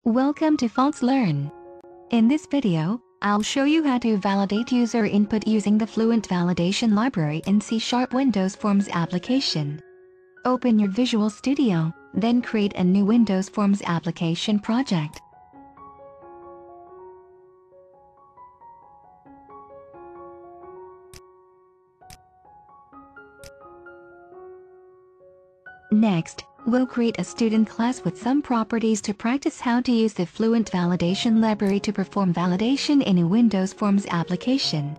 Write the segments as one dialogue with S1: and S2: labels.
S1: Welcome to FoxLearn. In this video, I'll show you how to validate user input using the Fluent Validation library in C# Windows Forms application. Open your Visual Studio, then create a new Windows Forms application project. Next, we'll create a student class with some properties to practice how to use the Fluent Validation library to perform validation in a Windows Forms application.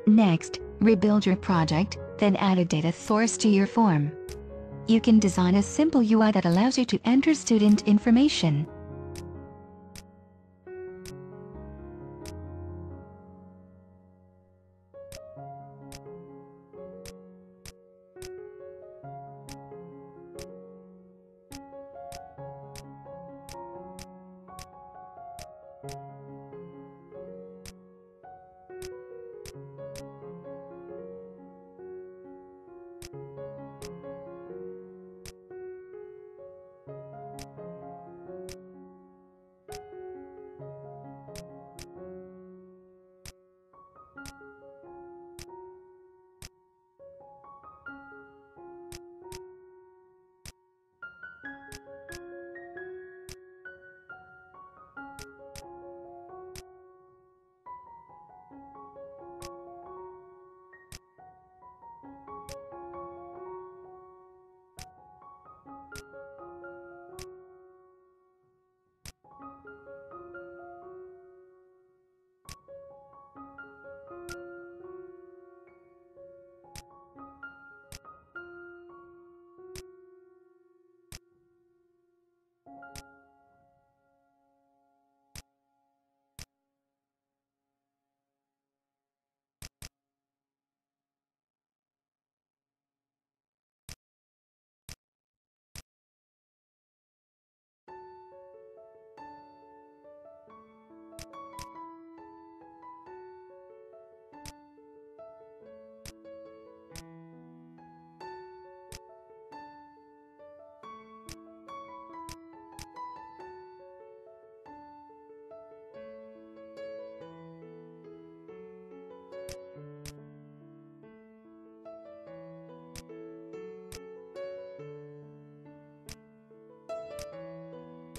S1: Next, rebuild your project, then add a data source to your form. You can design a simple UI that allows you to enter student information.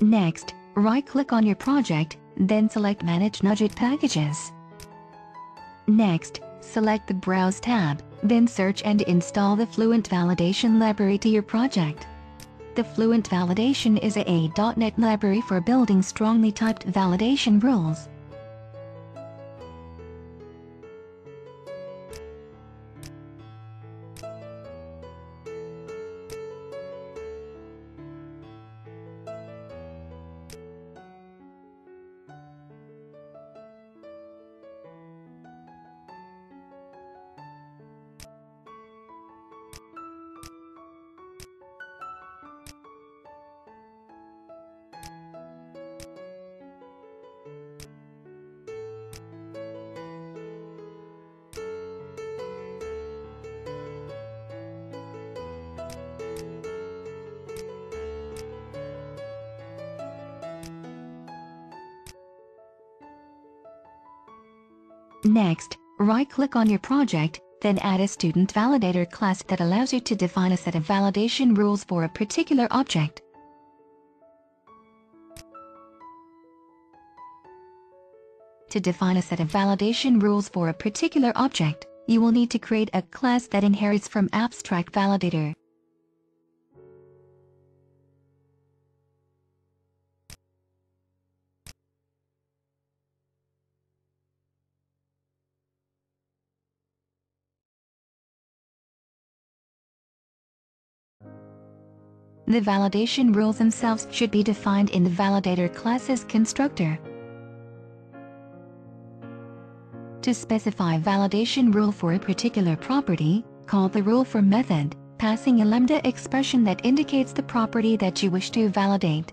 S1: Next, right-click on your project, then select Manage Nugget Packages. Next, select the Browse tab, then search and install the Fluent Validation library to your project. The Fluent Validation is a .NET library for building strongly typed validation rules. Next, right-click on your project, then add a student validator class that allows you to define a set of validation rules for a particular object. To define a set of validation rules for a particular object, you will need to create a class that inherits from abstract validator. The validation rules themselves should be defined in the validator class's constructor. To specify validation rule for a particular property, call the rule for method, passing a lambda expression that indicates the property that you wish to validate.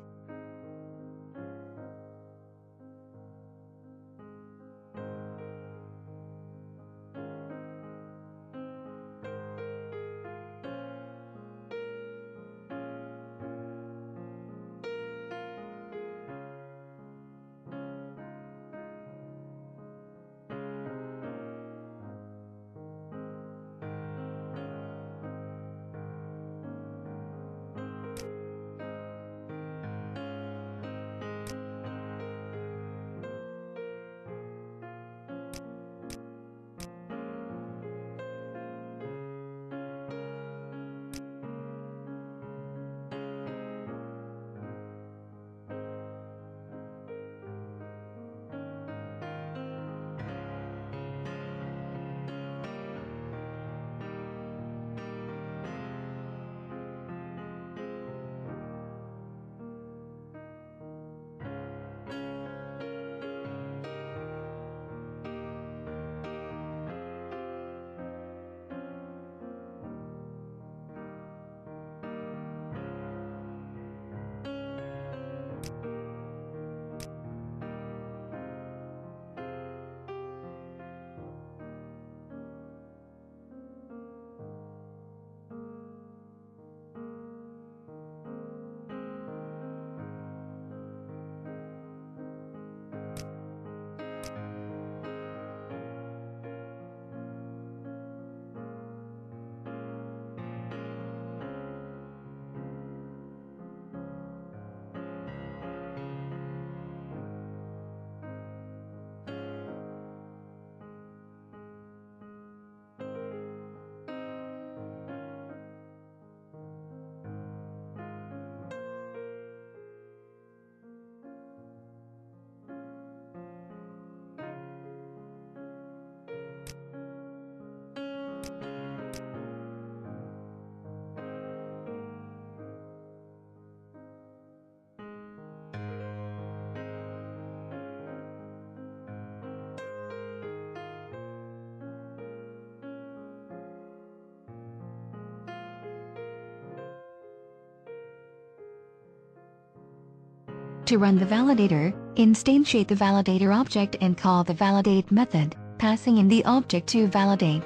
S1: To run the validator, instantiate the validator object and call the validate method, passing in the object to validate.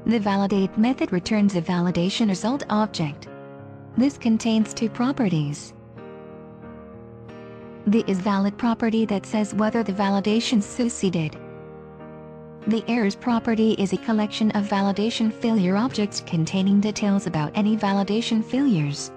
S1: The validate method returns a validation result object. This contains two properties. The isValid property that says whether the validation succeeded. The errors property is a collection of validation failure objects containing details about any validation failures.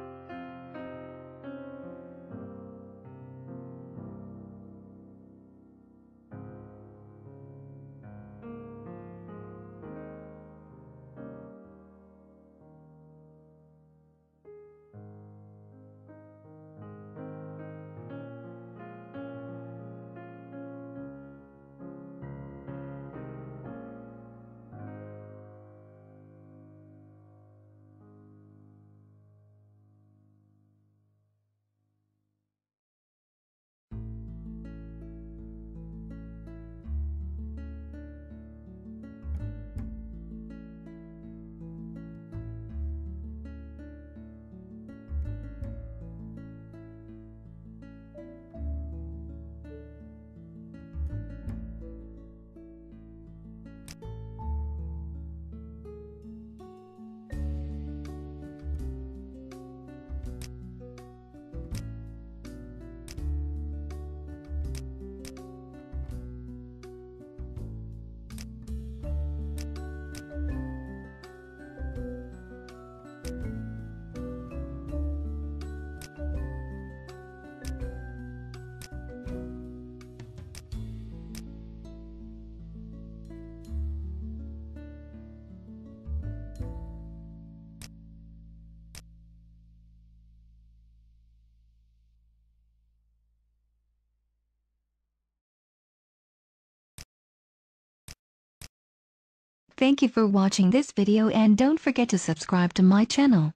S1: Thank you for watching this video and don't forget to subscribe to my channel.